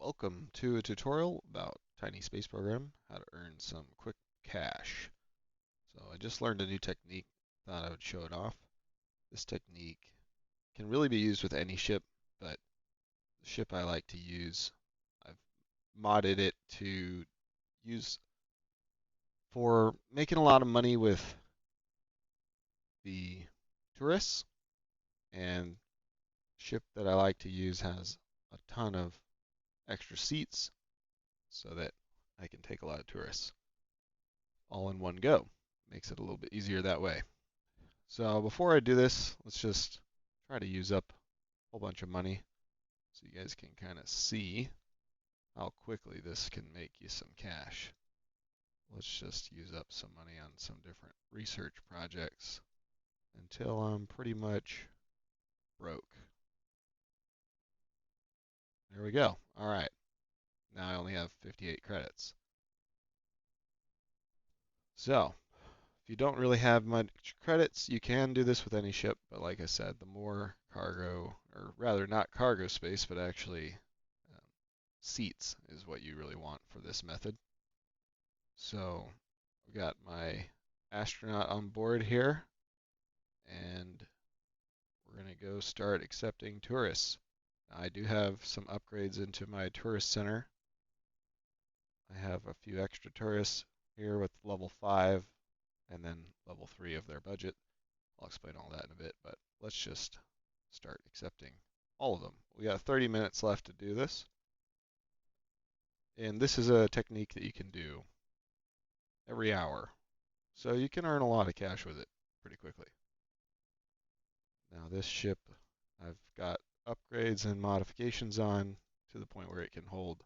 Welcome to a tutorial about tiny space program, how to earn some quick cash. So I just learned a new technique, thought I would show it off. This technique can really be used with any ship, but the ship I like to use, I've modded it to use for making a lot of money with the tourists, and the ship that I like to use has a ton of extra seats so that I can take a lot of tourists all in one go. Makes it a little bit easier that way. So before I do this, let's just try to use up a whole bunch of money so you guys can kind of see how quickly this can make you some cash. Let's just use up some money on some different research projects until I'm pretty much broke. There we go. All right. Now I only have 58 credits. So if you don't really have much credits, you can do this with any ship, but like I said, the more cargo, or rather not cargo space, but actually um, seats is what you really want for this method. So I've got my astronaut on board here, and we're going to go start accepting tourists. Now, I do have some upgrades into my tourist center. I have a few extra tourists here with level 5 and then level 3 of their budget. I'll explain all that in a bit, but let's just start accepting all of them. We got 30 minutes left to do this. And this is a technique that you can do every hour. So you can earn a lot of cash with it pretty quickly. Now this ship, I've got upgrades and modifications on to the point where it can hold, I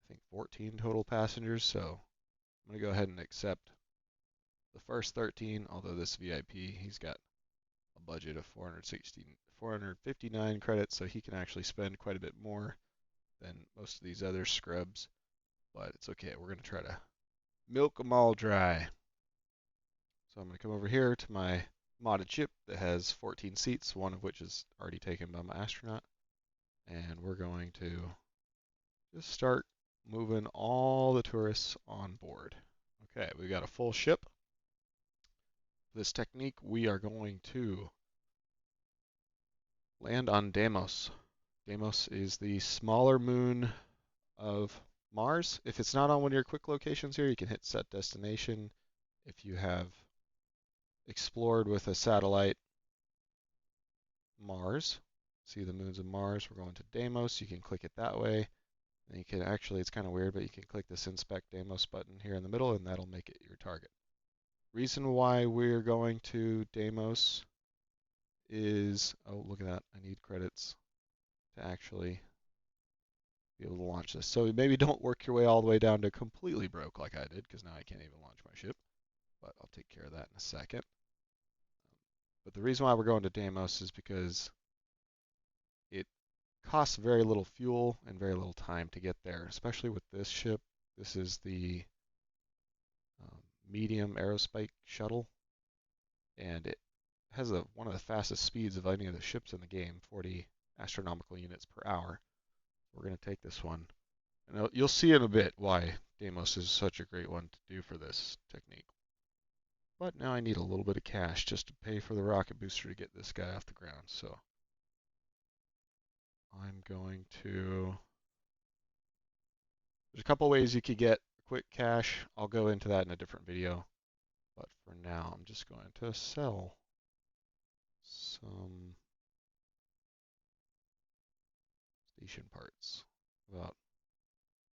think, 14 total passengers. So I'm going to go ahead and accept the first 13, although this VIP, he's got a budget of 459 credits, so he can actually spend quite a bit more than most of these other scrubs, but it's okay. We're going to try to milk them all dry. So I'm going to come over here to my modded ship that has 14 seats, one of which is already taken by my astronaut, and we're going to just start moving all the tourists on board. Okay, we got a full ship. This technique, we are going to land on Deimos. Deimos is the smaller moon of Mars. If it's not on one of your quick locations here, you can hit set destination. If you have explored with a satellite Mars, see the moons of Mars, we're going to Deimos. You can click it that way. And you can actually, it's kind of weird, but you can click this Inspect Deimos button here in the middle, and that'll make it your target. Reason why we're going to Deimos is, oh, look at that. I need credits to actually be able to launch this. So maybe don't work your way all the way down to completely broke like I did, because now I can't even launch my ship. But I'll take care of that in a second. But the reason why we're going to Deimos is because it costs very little fuel and very little time to get there, especially with this ship. This is the medium aerospike shuttle, and it has one of the fastest speeds of any of the ships in the game, 40 astronomical units per hour. We're going to take this one. And you'll see in a bit why Deimos is such a great one to do for this technique. But now I need a little bit of cash just to pay for the rocket booster to get this guy off the ground. So I'm going to... There's a couple ways you could get quick cash. I'll go into that in a different video. But for now, I'm just going to sell some station parts. We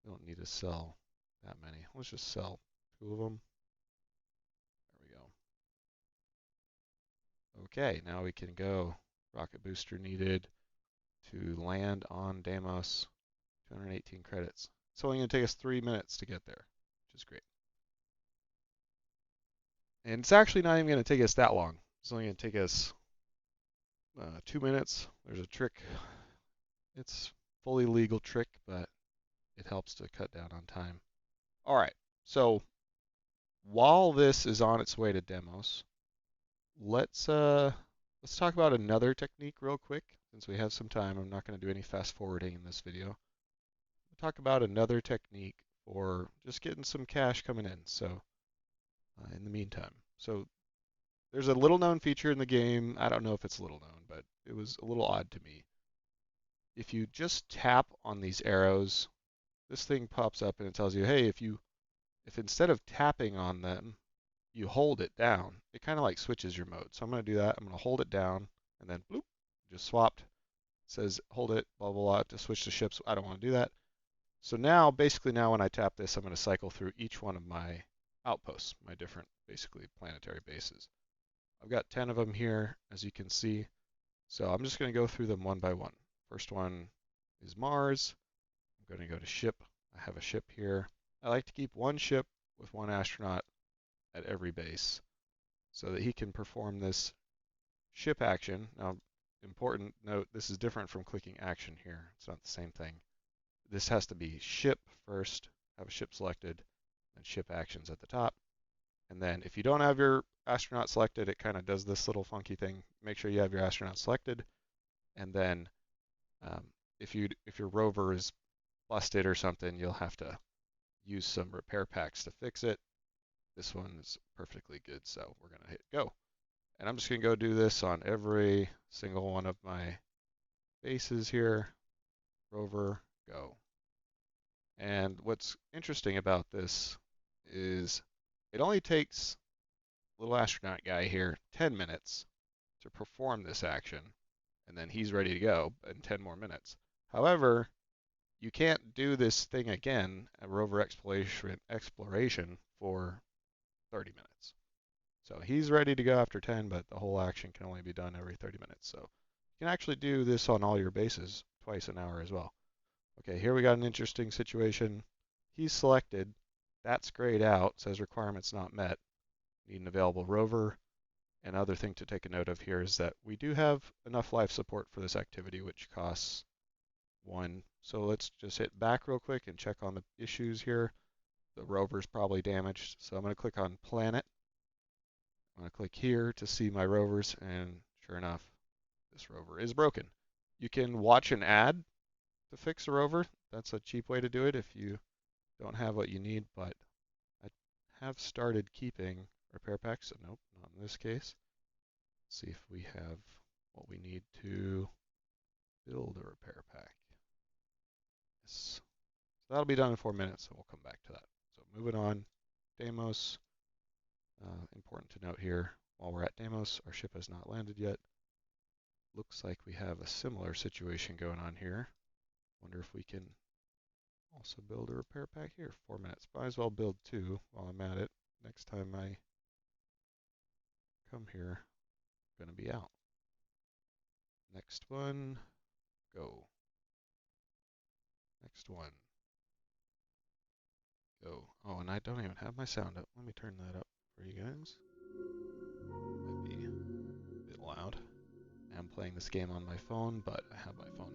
don't need to sell that many. Let's just sell 2 of them. There we go. Okay, now we can go. Rocket booster needed to land on Deimos. 218 credits. It's only going to take us 3 minutes to get there, which is great. And it's actually not even going to take us that long. It's only going to take us 2 minutes. There's a trick. It's fully legal trick, but it helps to cut down on time. All right, so while this is on its way to Deimos, let's talk about another technique real quick. Since we have some time, I'm not going to do any fast forwarding in this video. talk about another technique for just getting some cash coming in. So in the meantime, so there's a little known feature in the game. I don't know if it's little known, but it was a little odd to me. If you just tap on these arrows, this thing pops up and it tells you, hey, if instead of tapping on them, you hold it down, it kind of like switches your mode. So I'm going to do that. I'm going to hold it down and then bloop, just swapped. It says hold it, blah, blah, blah, to switch to ships. I don't want to do that. So now, basically now when I tap this, I'm going to cycle through each one of my outposts, my different, basically, planetary bases. I've got 10 of them here, as you can see. So I'm just going to go through them one by one. First one is Mars. I'm going to go to ship. I have a ship here. I like to keep one ship with one astronaut at every base so that he can perform this ship action. Now, important note, this is different from clicking action here. It's not the same thing. This has to be ship first, have a ship selected, and ship actions at the top. And then if you don't have your astronaut selected, it kind of does this little funky thing. Make sure you have your astronaut selected. And then if your rover is busted or something, you'll have to use some repair packs to fix it. This one is perfectly good, so we're going to hit go. And I'm just going to go do this on every single one of my bases here. Rover, go. And what's interesting about this is it only takes little astronaut guy here 10 minutes to perform this action, and then he's ready to go in 10 more minutes. However, you can't do this thing again, a rover exploration for 30 minutes. So he's ready to go after 10, but the whole action can only be done every 30 minutes. So you can actually do this on all your bases twice an hour as well. Okay, here we got an interesting situation. He's selected. That's grayed out, says requirements not met. Need an available rover. Another thing to take a note of here is that we do have enough life support for this activity, which costs 1. So let's just hit back real quick and check on the issues here. The rover's probably damaged, so I'm going to click on Planet. I'm going to click here to see my rovers, and sure enough, this rover is broken. You can watch an ad to fix a rover. That's a cheap way to do it if you don't have what you need, but I have started keeping repair packs. So nope, not in this case. Let's see if we have what we need to build a repair pack. Yes. So that'll be done in 4 minutes, so we'll come back to that. So moving on, Deimos. Important to note here, while we're at Deimos, our ship has not landed yet. Looks like we have a similar situation going on here. Wonder if we can also build a repair pack here. 4 minutes. Might as well build 2 while I'm at it. Next time I come here, I'm going to be out. Next one, go. Next one, go. Oh, and I don't even have my sound up. Let me turn that up for you guys. Might be a bit loud. I'm playing this game on my phone, but I have my phone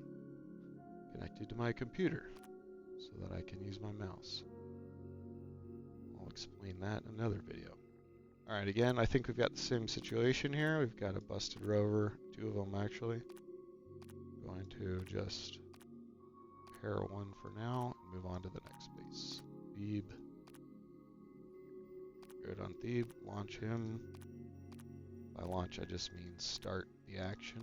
connected to my computer so that I can use my mouse. I'll explain that in another video. Alright, again, I think we've got the same situation here. We've got a busted rover, 2 of them actually. Going to just repair 1 for now and move on to the next base. Thebe. Good on Thebe. Launch him. By launch, I just mean start the action.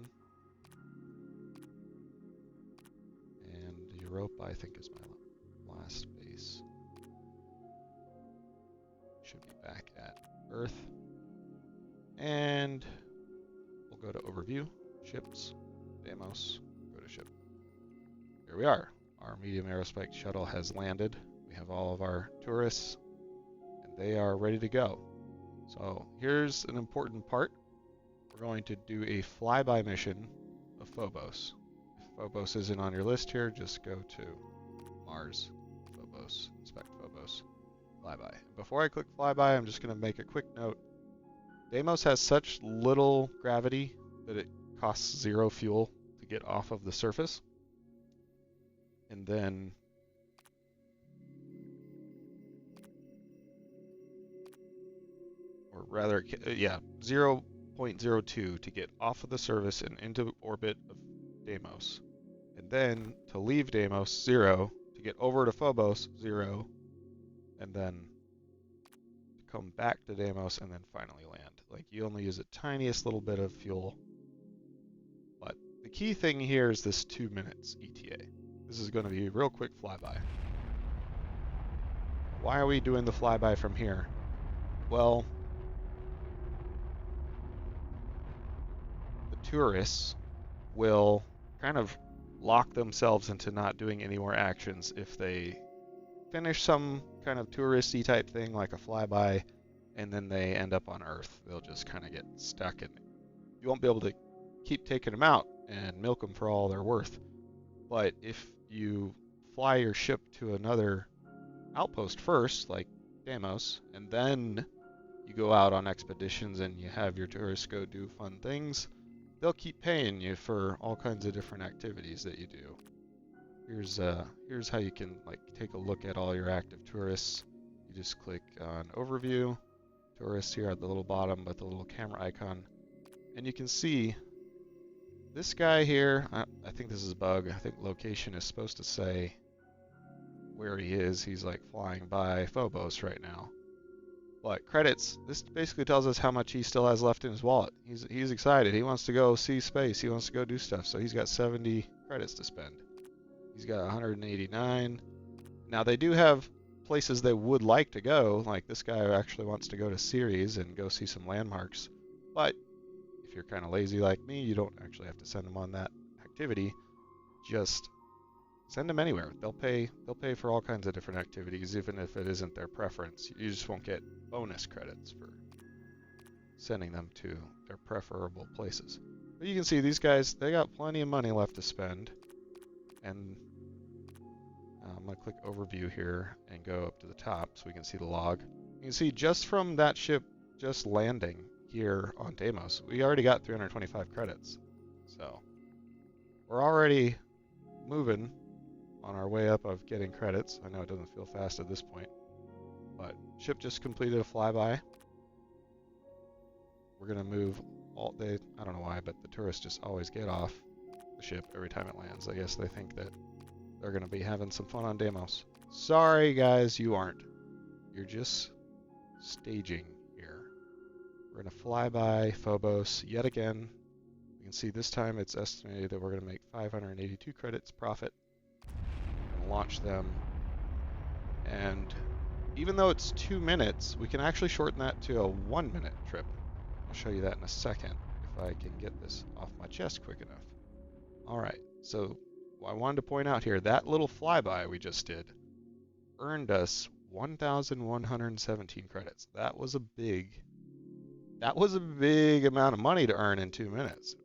And Europa, I think, is my last base. Should be back at Earth. And we'll go to Overview, Ships, Deimos, go to Ship. Here we are. Our medium aerospike shuttle has landed. We have all of our tourists, and they are ready to go. So here's an important part. We're going to do a flyby mission of Phobos. If Phobos isn't on your list here, just go to Mars, Phobos, inspect Phobos, flyby. Before I click flyby, I'm just going to make a quick note. Deimos has such little gravity that it costs 0 fuel to get off of the surface. And then or rather, yeah, 0.02 to get off of the surface and into orbit of Deimos. And then to leave Deimos, 0 to get over to Phobos, 0, and then come back to Deimos and then finally land. Like, you only use a tiniest little bit of fuel. But the key thing here is this 2 minutes ETA. This is going to be a real quick flyby. Why are we doing the flyby from here? Well, the tourists will kind of lock themselves into not doing any more actions if they finish some kind of touristy type thing like a flyby and then they end up on Earth. They'll just kind of get stuck and you won't be able to keep taking them out and milk them for all they're worth. But if you fly your ship to another outpost first, like Deimos, and then you go out on expeditions and you have your tourists go do fun things, they'll keep paying you for all kinds of different activities that you do. Here's how you can like take a look at all your active tourists. You just click on Overview, Tourists here at the little bottom with the little camera icon, and you can see this guy here. I think this is a bug. I think location is supposed to say where he is. He's like flying by Phobos right now. But credits, this basically tells us how much he still has left in his wallet. He's excited. He wants to go see space. He wants to go do stuff. So he's got 70 credits to spend. He's got 189. Now they do have places they would like to go. Like this guy actually wants to go to Ceres and go see some landmarks. But if you're kind of lazy like me, you don't actually have to send him on that activity. Just send them anywhere. They'll pay for all kinds of different activities, even if it isn't their preference. You just won't get bonus credits for sending them to their preferable places. But you can see these guys, they got plenty of money left to spend. And I'm going to click Overview here and go up to the top so we can see the log. You can see just from that ship just landing here on Deimos, we already got 325 credits. So we're already moving on our way up of getting credits. I know it doesn't feel fast at this point, but ship just completed a flyby. We're gonna move all day. I don't know why, but the tourists just always get off the ship every time it lands. I guess they think that they're gonna be having some fun on Deimos. Sorry guys, you aren't. You're just staging here. We're gonna fly by Phobos yet again. You can see this time it's estimated that we're gonna make 582 credits profit. Launch them, and even though it's 2 minutes, we can actually shorten that to a 1 minute trip. I'll show you that in a second if I can get this off my chest quick enough. Alright, so I wanted to point out here, that little flyby we just did earned us 1,117 credits. That was a big amount of money to earn in 2 minutes,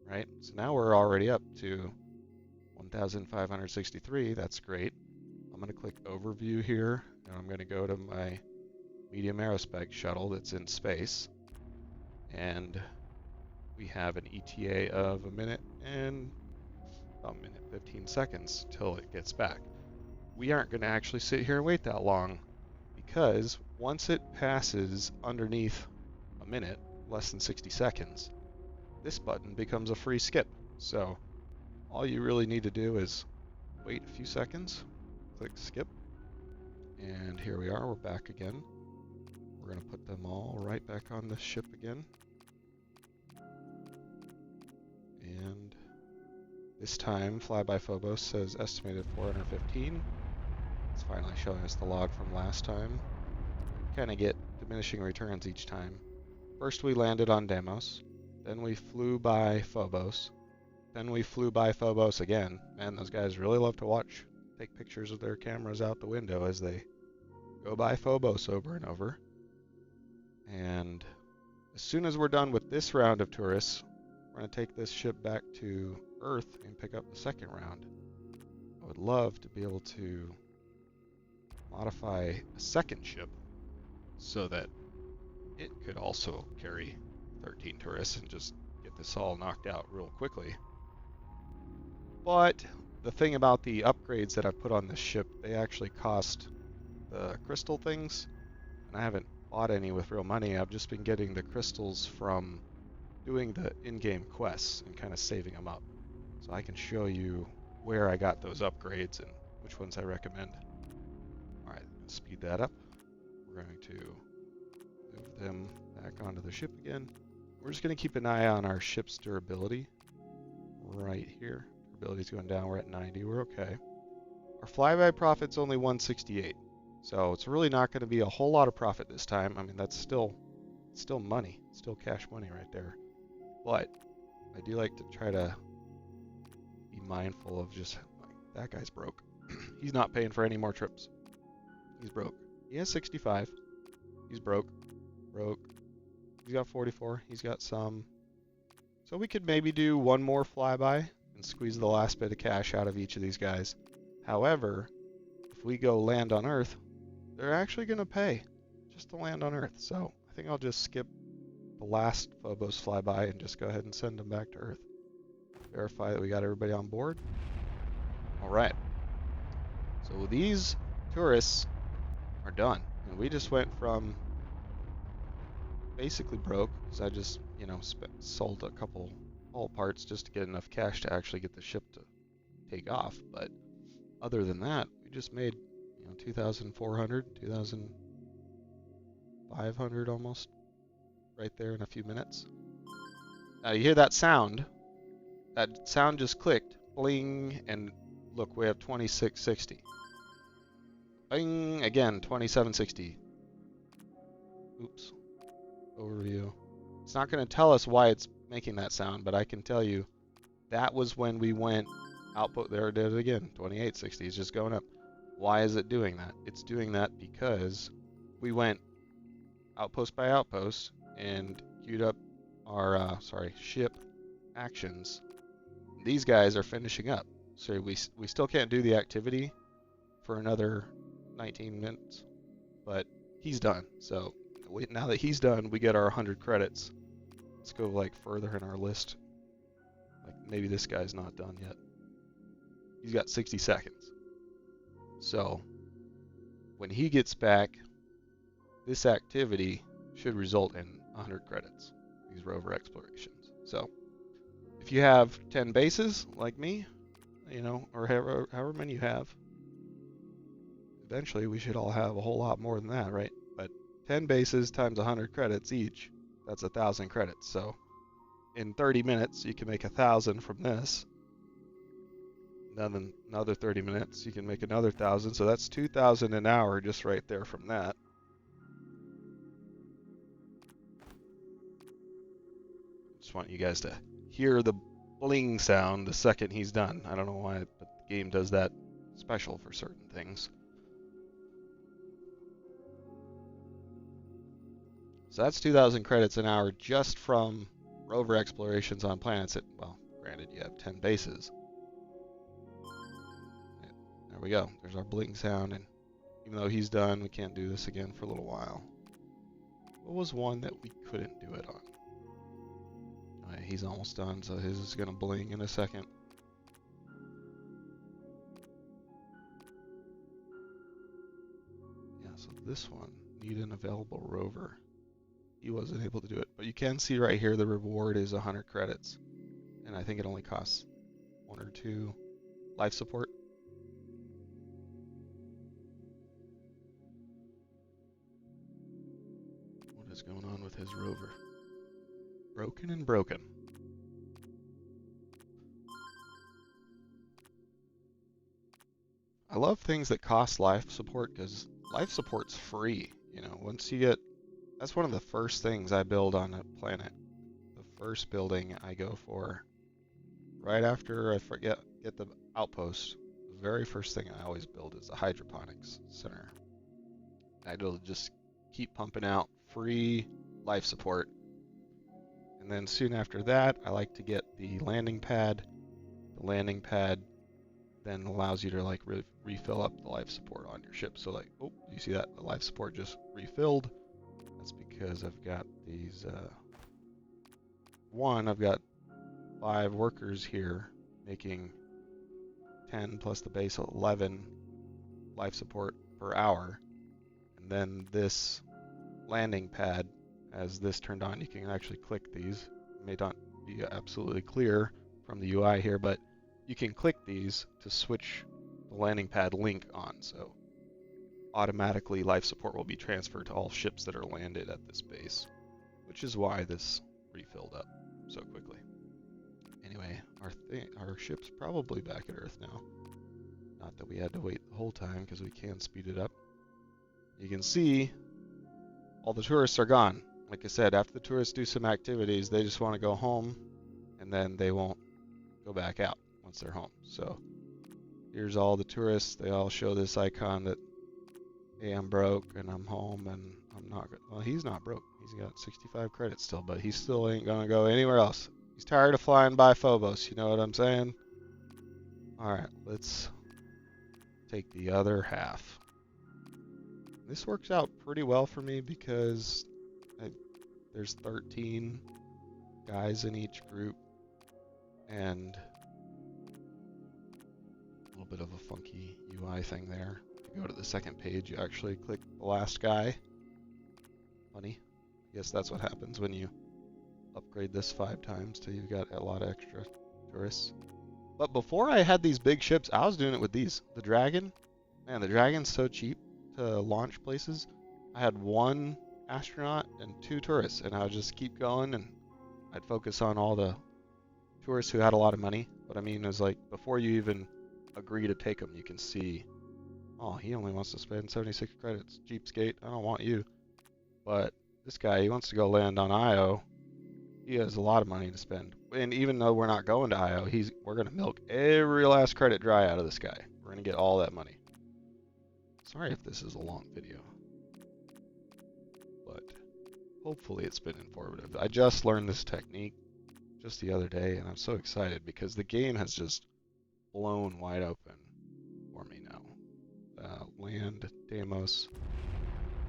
right? So now we're already up to 1,563, that's great. I'm going to click Overview here, and I'm going to go to my medium aerospec shuttle that's in space. And we have an ETA of a minute and about a minute 15 seconds till it gets back. We aren't going to actually sit here and wait that long, because once it passes underneath a minute, less than 60 seconds, this button becomes a free skip. So all you really need to do is wait a few seconds, click skip, and here we are, we're back again. We're going to put them all right back on the ship again. And this time, Flyby Phobos says estimated 415. It's finally showing us the log from last time. Kind of get diminishing returns each time. First we landed on Deimos, then we flew by Phobos, then we flew by Phobos again. Man, those guys really love to take pictures with their cameras out the window as they go by Phobos over and over. And as soon as we're done with this round of tourists, we're going to take this ship back to Earth and pick up the second round. I would love to be able to modify a second ship so that it could also carry 13 tourists and just get this all knocked out real quickly. But the thing about the upgrades that I've put on this ship, they actually cost the crystal things, and I haven't bought any with real money. I've just been getting the crystals from doing the in-game quests and kind of saving them up. So I can show you where I got those upgrades and which ones I recommend. Alright, speed that up. We're going to move them back onto the ship again. We're just going to keep an eye on our ship's durability right here. Durability's going down. We're at 90. We're okay. Our flyby profit's only 168. So it's really not going to be a whole lot of profit this time. I mean, that's still money. Still cash money right there. But I do like to try to be mindful of just, like, that guy's broke. He's not paying for any more trips. He's broke. He has 65. He's broke. Broke. He's got 44. He's got some. So we could maybe do one more flyby and squeeze the last bit of cash out of each of these guys. However, if we go land on Earth, they're actually going to pay just to land on Earth. So I think I'll just skip the last Phobos flyby and just go ahead and send them back to Earth. Verify that we got everybody on board. All right. So these tourists are done. And we just went from basically broke, because I just, you know, sold a couple hull parts just to get enough cash to actually get the ship to take off. But other than that, we just made, you know, 2,400, 2,500 almost right there in a few minutes. Now you hear that sound. That sound just clicked. Bling, and look, we have 2660. Bing, again, 2760. Oops. Overview. It's not going to tell us why it's making that sound, but I can tell you that was when we went output. There it is again. 2860 is just going up. Why is it doing that? It's doing that because we went outpost by outpost and queued up our ship actions. These guys are finishing up, so we still can't do the activity for another 19 minutes, but he's done. So now that he's done, we get our 100 credits. Let's go like further in our list. Like maybe this guy's not done yet. He's got 60 seconds. So when he gets back, this activity should result in 100 credits, these rover explorations. So if you have 10 bases like me, you know, or however many you have, eventually we should all have a whole lot more than that, right? But 10 bases times 100 credits each, that's 1,000 credits. So in 30 minutes, you can make 1,000 from this. Then another 30 minutes, you can make another 1,000. So that's 2,000 an hour just right there from that. Just want you guys to hear the bling sound the second he's done. I don't know why, but the game does that special for certain things. So that's 2,000 credits an hour just from rover explorations on planets that, well, granted you have 10 bases. There we go. There's our bling sound, and even though he's done, we can't do this again for a little while. What was one that we couldn't do it on? Alright, he's almost done, so his is going to bling in a second. Yeah, so this one, need an available rover. He wasn't able to do it, but you can see right here the reward is 100 credits, and I think it only costs 1 or 2 life support. What is going on with his rover? Broken and broken. I love things that cost life support because life support's free. You know, once you get, that's one of the first things I build on a planet. The first building I go for, right after I get the outpost, the very first thing I always build is a hydroponics center. It'll just keep pumping out free life support. And then soon after that, I like to get the landing pad. The landing pad then allows you to like refill up the life support on your ship. So like, oh, you see that? The life support just refilled. That's because I've got these, I've got 5 workers here making 10 plus the base 11 life support per hour. And then this landing pad, as this turned on, you can actually click these. It may not be absolutely clear from the UI here, but you can click these to switch the landing pad link on, so automatically life support will be transferred to all ships that are landed at this base, which is why this refilled up so quickly. Anyway, our ship's probably back at Earth now. Not that we had to wait the whole time, because we can speed it up. You can see all the tourists are gone. Like I said, after the tourists do some activities, they just want to go home, and then they won't go back out once they're home. So here's all the tourists. They all show this icon that, hey, I'm broke and I'm home and I'm not. Well, he's not broke. He's got 65 credits still, but he still ain't gonna go anywhere else. He's tired of flying by Phobos. You know what I'm saying? All right, let's take the other half. This works out pretty well for me because there's 13 guys in each group, and a little bit of a funky UI thing there. If you go to the second page, you actually click the last guy. Funny. I guess that's what happens when you upgrade this 5 times till you've got a lot of extra tourists. But before I had these big ships, I was doing it with these. The Dragon. Man, the Dragon's so cheap to launch places. I had 1 astronaut and 2 tourists, and I would just keep going, and I'd focus on all the tourists who had a lot of money. What I mean is, like, before you even agree to take them, you can see, oh, he only wants to spend 76 credits. Cheapskate, I don't want you. But this guy, he wants to go land on Io. He has a lot of money to spend. And even though we're not going to Io, we're going to milk every last credit dry out of this guy. We're going to get all that money. Sorry if this is a long video, but hopefully it's been informative. I just learned this technique just the other day, and I'm so excited because the game has just blown wide open for me now. Land Deimos.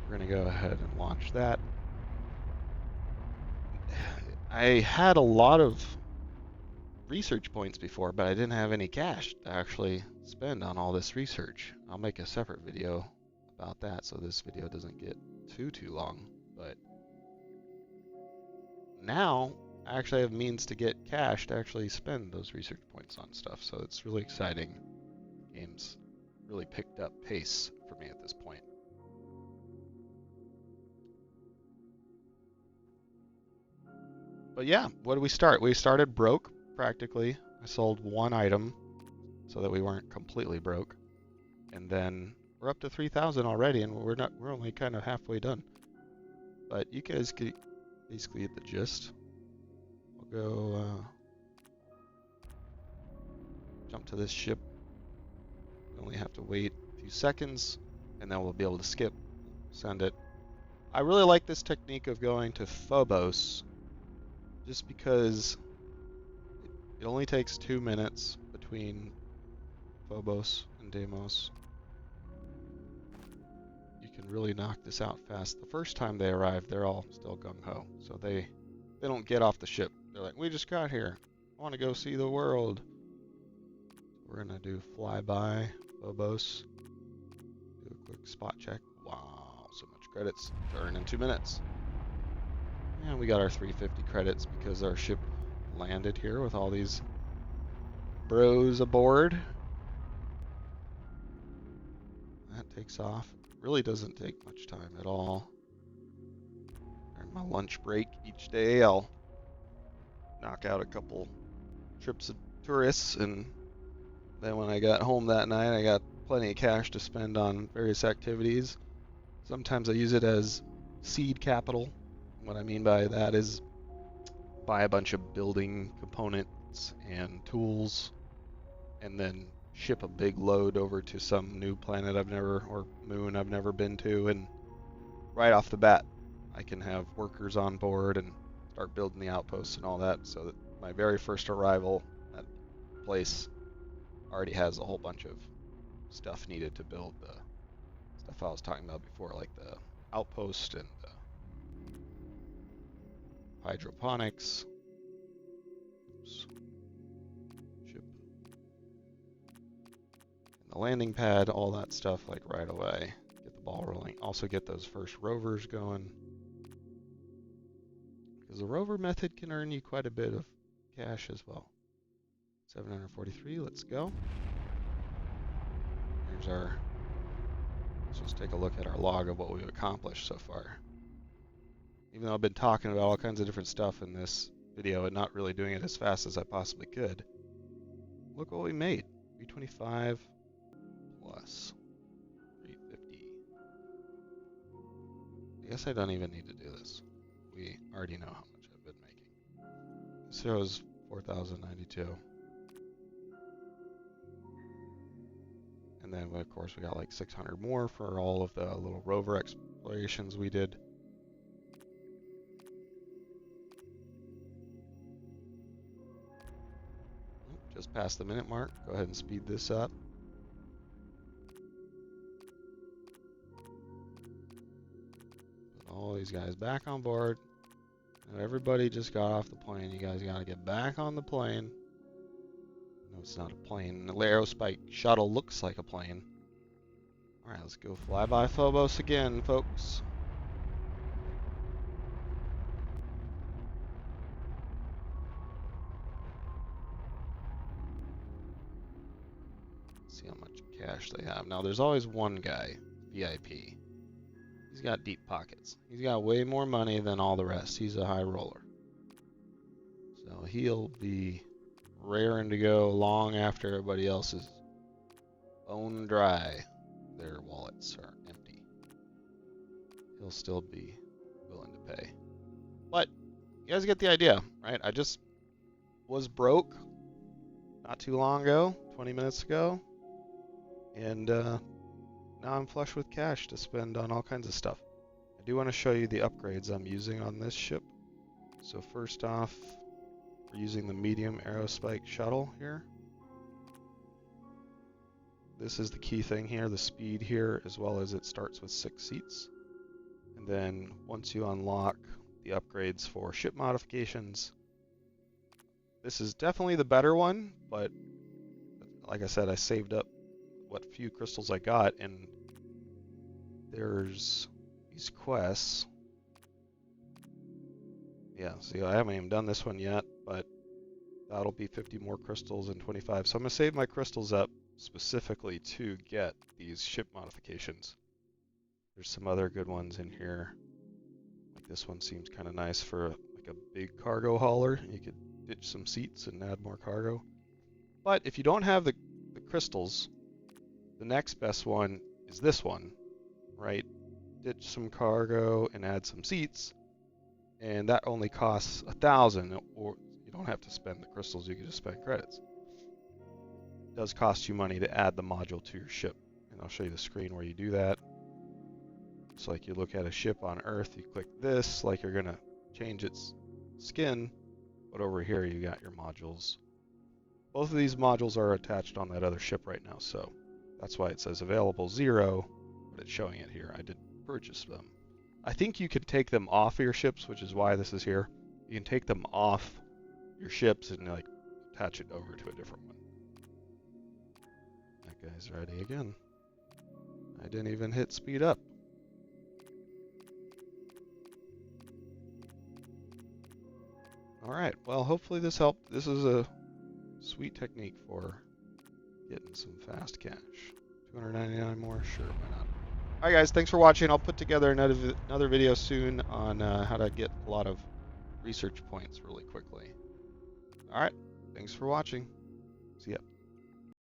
We're going to go ahead and launch that. I had a lot of research points before, but I didn't have any cash to actually spend on all this research. I'll make a separate video about that so this video doesn't get too long. But now I actually have means to get cash to actually spend those research points on stuff, so it's really exciting. The game's really picked up pace for me at this point. But yeah, what did we start? We started broke, practically. I sold 1 item so that we weren't completely broke. And then we're up to 3,000 already, and we're only kind of halfway done. But you guys can basically get the gist. We'll go jump to this ship. We only have to wait a few seconds, and then we'll be able to send it. I really like this technique of going to Phobos, just because it only takes 2 minutes between Phobos and Deimos. You can really knock this out fast. The first time they arrive, they're all still gung-ho, so they don't get off the ship. They're like, we just got here. I want to go see the world. So we're going to do flyby Phobos. Do a quick spot check. Wow, so much credits to earn in 2 minutes. And we got our 350 credits because our ship landed here with all these bros aboard. That takes off. It really doesn't take much time at all. During my lunch break each day, I'll knock out a couple trips of tourists, and then when I got home that night, I got plenty of cash to spend on various activities. Sometimes I use it as seed capital. What I mean by that is buy a bunch of building components and tools, and then ship a big load over to some new planet or moon I've never been to, and right off the bat I can have workers on board and start building the outposts and all that, so that my very first arrival at the place already has a whole bunch of stuff needed to build the stuff I was talking about before, like the outpost and the hydroponics. Oops. Ship. And the landing pad, all that stuff, like right away. Get the ball rolling. Also get those first rovers going, because the rover method can earn you quite a bit of cash as well. 743, let's go. here's our, let's just take a look at our log of what we've accomplished so far. Even though I've been talking about all kinds of different stuff in this video and not really doing it as fast as I possibly could, look what we made. 325 plus 350. I guess I don't even need to do this. We already know how much I've been making. This shows 4,092. And then, of course, we got like 600 more for all of the little rover explorations we did. Just past the minute mark. Go ahead and speed this up. Put all these guys back on board. Now everybody just got off the plane. You guys got to get back on the plane. No, it's not a plane. The aerospike shuttle looks like a plane. Alright, let's go fly by Phobos again, folks. See how much cash they have. Now, there's always one guy, VIP. He's got deep pockets. He's got way more money than all the rest. He's a high roller. So he'll be raring to go long after everybody else is bone dry. Their wallets are empty. He'll still be willing to pay. But you guys get the idea, right? I just was broke not too long ago, 20 minutes ago. And now I'm flush with cash to spend on all kinds of stuff. I do want to show you the upgrades I'm using on this ship. So first off, we're using the medium aerospike shuttle here. This is the key thing here, the speed here, as well as it starts with 6 seats. And then once you unlock the upgrades for ship modifications, this is definitely the better one, but like I said, I saved up what few crystals I got, and there's these quests. Yeah, see, I haven't even done this one yet, but that'll be 50 more crystals and 25. So I'm going to save my crystals up specifically to get these ship modifications. There's some other good ones in here. Like this one seems kind of nice for like a big cargo hauler. You could ditch some seats and add more cargo. But if you don't have the crystals, the next best one is this one, right? Ditch some cargo and add some seats, and that only costs 1,000, or you don't have to spend the crystals, you can just spend credits. It does cost you money to add the module to your ship, and I'll show you the screen where you do that. It's like you look at a ship on Earth, you click this, like you're gonna change its skin, but over here you got your modules. Both of these modules are attached on that other ship right now, so that's why it says available 0, but it's showing it here. I didn't purchase them. I think you could take them off your ships, which is why this is here. You can take them off your ships and like attach it over to a different one. That guy's ready again. I didn't even hit speed up. Alright, well hopefully this helped. This is a sweet technique for getting some fast cash. 299 more? Sure, why not? Alright guys, thanks for watching. I'll put together another video soon on how to get a lot of research points really quickly. Alright, thanks for watching. See ya.